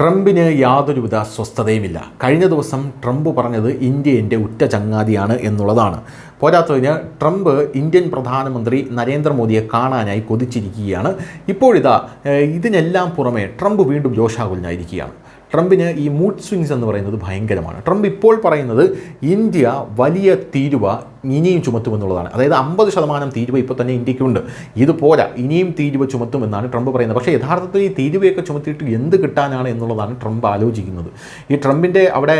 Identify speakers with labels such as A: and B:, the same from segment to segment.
A: ട്രംപിന് യാതൊരുവിധ സ്വസ്ഥതയുമില്ല. കഴിഞ്ഞ ദിവസം ട്രംപ് പറഞ്ഞത് ഇന്ത്യ എൻ്റെ ഉറ്റ ചങ്ങാതിയാണ് എന്നുള്ളതാണ്. പോരാത്തതിന് ട്രംപ് ഇന്ത്യൻ പ്രധാനമന്ത്രി നരേന്ദ്രമോദിയെ കാണാനായി കൊതിച്ചിരിക്കുകയാണ്. ഇപ്പോഴിതാ ഇതിനെല്ലാം പുറമെ ട്രംപ് വീണ്ടും രോഷാകുലനായിരിക്കുകയാണ്. ട്രംപിന് ഈ മൂഡ് സ്വിങ്സ് എന്ന് പറയുന്നത് ഭയങ്കരമാണ്. ട്രംപ് ഇപ്പോൾ പറയുന്നത് ഇന്ത്യ വലിയ തീരുവ ഇനിയും ചുമത്തുമെന്നുള്ളതാണ്. അതായത് 50% തീരുവ ഇപ്പോൾ തന്നെ ഇന്ത്യക്കുണ്ട്. ഇത് പോരാ, ഇനിയും തീരുവ ചുമത്തുമെന്നാണ് ട്രംപ് പറയുന്നത്. പക്ഷേ യഥാർത്ഥത്തിൽ ഈ തീരുവയൊക്കെ ചുമത്തിയിട്ട് എന്ത് കിട്ടാനാണ് എന്നുള്ളതാണ് ട്രംപ് ആലോചിക്കുന്നത്. ഈ ട്രംപിൻ്റെ അവിടെ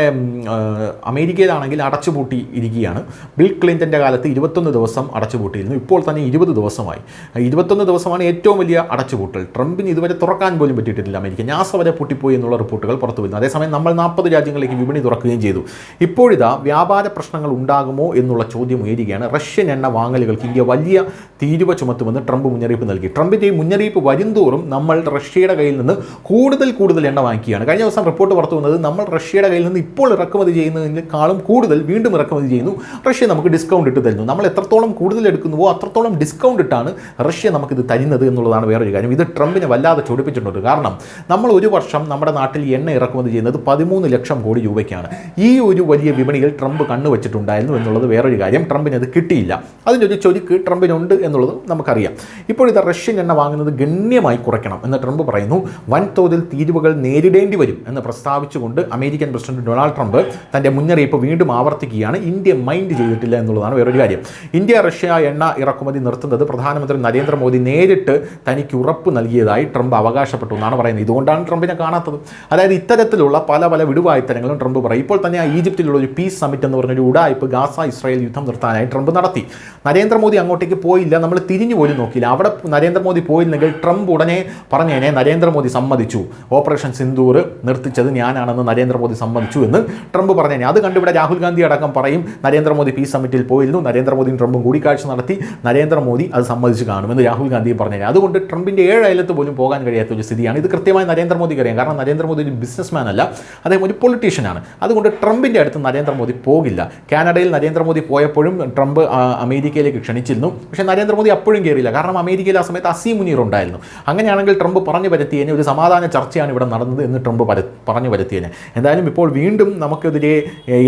A: അമേരിക്കയിലാണെങ്കിൽ അടച്ചുപൂട്ടി ഇരിക്കുകയാണ്. ബിൽ ക്ലിൻ്റൻ്റെ കാലത്ത് 21 ദിവസം അടച്ചുപൂട്ടിയിരുന്നു. ഇപ്പോൾ തന്നെ 20 ദിവസമായി. 21 ദിവസമാണ് ഏറ്റവും വലിയ അടച്ചുപൂട്ടൽ. ട്രംപിന് ഇതുവരെ തുറക്കാൻ പോലും പറ്റിയിട്ടില്ല അമേരിക്ക. നാസ വരെ പൂട്ടിപ്പോയി എന്നുള്ള റിപ്പോർട്ടുകൾ പുറത്തു വരുന്നു. അതേസമയം നമ്മൾ 40 രാജ്യങ്ങളിലേക്ക് വിപണി തുറക്കുകയും ചെയ്തു. ഇപ്പോഴിതാ വ്യാപാര പ്രശ്നങ്ങൾ ഉണ്ടാകുമോ എന്നുള്ള ചോദ്യം ഉയരുകയാണ്. റഷ്യൻ എണ്ണ വാങ്ങലുകൾക്ക് ഇന്ത്യ വലിയ തീരുവ ചുമത്തുമെന്ന് ട്രംപ് മുന്നറിയിപ്പ് നൽകി. ട്രംപിൻ്റെ ഈ മുന്നറിയിപ്പ് വരുംതോറും നമ്മൾ റഷ്യയുടെ കയ്യിൽ നിന്ന് കൂടുതൽ എണ്ണ വാങ്ങിക്കുകയാണ്. കഴിഞ്ഞ ദിവസം റിപ്പോർട്ട് പുറത്തു വന്നത് നമ്മൾ റഷ്യയുടെ കയ്യിൽ നിന്ന് ഇപ്പോൾ ഇറക്കുമതി ചെയ്യുന്നതിനേക്കാളും കൂടുതൽ വീണ്ടും ഇറക്കുമതി ചെയ്യുന്നു. റഷ്യ നമുക്ക് ഡിസ്കൗണ്ട് ഇട്ട് തരുന്നു. നമ്മൾ എത്രത്തോളം കൂടുതൽ എടുക്കുന്നുവോ അത്രത്തോളം ഡിസ്കൗണ്ട് ഇട്ടാണ് റഷ്യ നമുക്കിത് തരുന്നത് എന്നുള്ളതാണ് വേറൊരു കാര്യം. ഇത് ട്രംപിനെ വല്ലാതെ ചൊടിപ്പിച്ചിട്ടുണ്ട്. കാരണം നമ്മൾ ഒരു വർഷം നമ്മുടെ നാട്ടിൽ എണ്ണ ഇറക്കുമതി ചെയ്യുന്നത് 13 ലക്ഷം കോടി രൂപയ്ക്കാണ്. ഈ ഒരു വലിയ വിപണിയിൽ ട്രംപ് കണ്ണുവച്ചിട്ടുണ്ടായിരുന്നു എന്നുള്ളത് വേറൊരു കാര്യം. ട്രംപിന് അത് കിട്ടിയില്ല. അതിനൊരു ചൊരുക്ക് ട്രംപിനുണ്ട് എന്നുള്ളത് നമുക്കറിയാം. ഇപ്പോൾ ഇത് റഷ്യൻ എണ്ണ വാങ്ങുന്നത് ഗണ്യമായി കുറയ്ക്കണം എന്ന് ട്രംപ് പറയുന്നു. വൻതോതിൽ തീരുവകൾ നേരിടേണ്ടി വരും എന്ന് പ്രസ്താവിച്ചുകൊണ്ട് അമേരിക്കൻ പ്രസിഡന്റ് ഡൊണാൾഡ് ട്രംപ് തൻ്റെ മുന്നറിയിപ്പ് വീണ്ടും ആവർത്തിക്കുകയാണ്. ഇന്ത്യ മൈൻഡ് ചെയ്തിട്ടില്ല എന്നുള്ളതാണ് വേറൊരു കാര്യം. ഇന്ത്യ റഷ്യ എണ്ണ ഇറക്കുമതി നിർത്തുന്നത് പ്രധാനമന്ത്രി നരേന്ദ്രമോദി നേരിട്ട് തനിക്ക് ഉറപ്പ് നൽകിയതായി ട്രംപ് അവകാശപ്പെട്ടു എന്നാണ് പറയുന്നത്. ഇതുകൊണ്ടാണ് ട്രംപിനെ കാണാത്തത്. അതായത് ഇത്തരത്തിലുള്ള പല വിടുവായ്ത്തരങ്ങളും ട്രംപ് പറയും. ഇപ്പോൾ തന്നെ ഈജിപ്തിലുള്ള ഒരു പീസ് സമ്മിറ്റ് എന്ന് പറഞ്ഞൊരു ഉഡായിപ്പ് ഗാസ ഇസ്രായേൽ യുദ്ധം നിർത്താനായി ട്രംപ് നടത്തി. നരേന്ദ്രമോദി അങ്ങോട്ടേക്ക് പോയില്ല. നമ്മൾ തിരിഞ്ഞു പോലും നോക്കിയില്ല. അവിടെ നരേന്ദ്രമോദി പോയില്ലെങ്കിൽ ട്രംപ് ഉടനെ പറഞ്ഞേനെ നരേന്ദ്രമോദി സമ്മതിച്ചു, ഓപ്പറേഷൻ സിന്ദൂർ നിർത്തിച്ചത് ഞാനാണെന്ന് നരേന്ദ്രമോദി സമ്മതിച്ചു എന്ന് ട്രംപ് പറഞ്ഞേനെ. അത് കണ്ടിവിടെ രാഹുൽ ഗാന്ധി അടക്കം പറയും നരേന്ദ്രമോദി പീസ് സമ്മിറ്റിൽ പോയിരുന്നു, നരേന്ദ്രമോദിയും ട്രംപും കൂടിക്കാഴ്ച നടത്തി, നരേന്ദ്രമോദി അത് സമ്മതിച്ച് കാണുമെന്ന് രാഹുൽ ഗാന്ധി പറഞ്ഞേനെ. അതുകൊണ്ട് ട്രംപിൻ്റെ 7 അയലത്ത് പോലും പോകാൻ കഴിയാത്ത ഒരു സ്ഥിതിയാണ്. ഇത് കൃത്യമായി നരേന്ദ്രമോദിക്ക് അറിയാം. കാരണം നരേന്ദ്രമോദി ഒരു ബിസിനസ്മാൻ അല്ല, അദ്ദേഹം ഒരു പൊളിറ്റീഷ്യനാണ്. അതുകൊണ്ട് ട്രംപിൻ്റെ അടുത്ത് നരേന്ദ്രമോദി പോകില്ല. കാനഡയിൽ നരേന്ദ്രമോദി പോയപ്പോഴും ട്രംപ് അമേരിക്കയിലേക്ക് ക്ഷണിച്ചിരുന്നു. പക്ഷേ നരേന്ദ്രമോദി അപ്പോഴും കയറിയില്ല. കാരണം അമേരിക്കയിൽ ആ സമയത്ത് അസീം മുനീർ ഉണ്ടായിരുന്നു. അങ്ങനെയാണെങ്കിൽ ട്രംപ് പറഞ്ഞു വരുത്തിയതിനെ ഒരു സമാധാന ചർച്ചയാണ് ഇവിടെ നടന്നത് എന്ന് ട്രംപ് പറഞ്ഞു വരുത്തിയതിനെ. എന്തായാലും ഇപ്പോൾ വീണ്ടും നമുക്കെതിരെ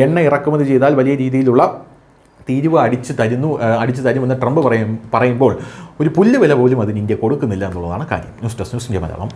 A: എണ്ണ ഇറക്കുമതി ചെയ്താൽ വലിയ രീതിയിലുള്ള തീരുവ അടിച്ചു തരുമെന്ന് ട്രംപ് പറയുമ്പോൾ ഒരു പുല്ല് വില പോലും അതിന് ഇന്ത്യ കൊടുക്കുന്നില്ല എന്നുള്ളതാണ് കാര്യം. News desk news India Malayalam.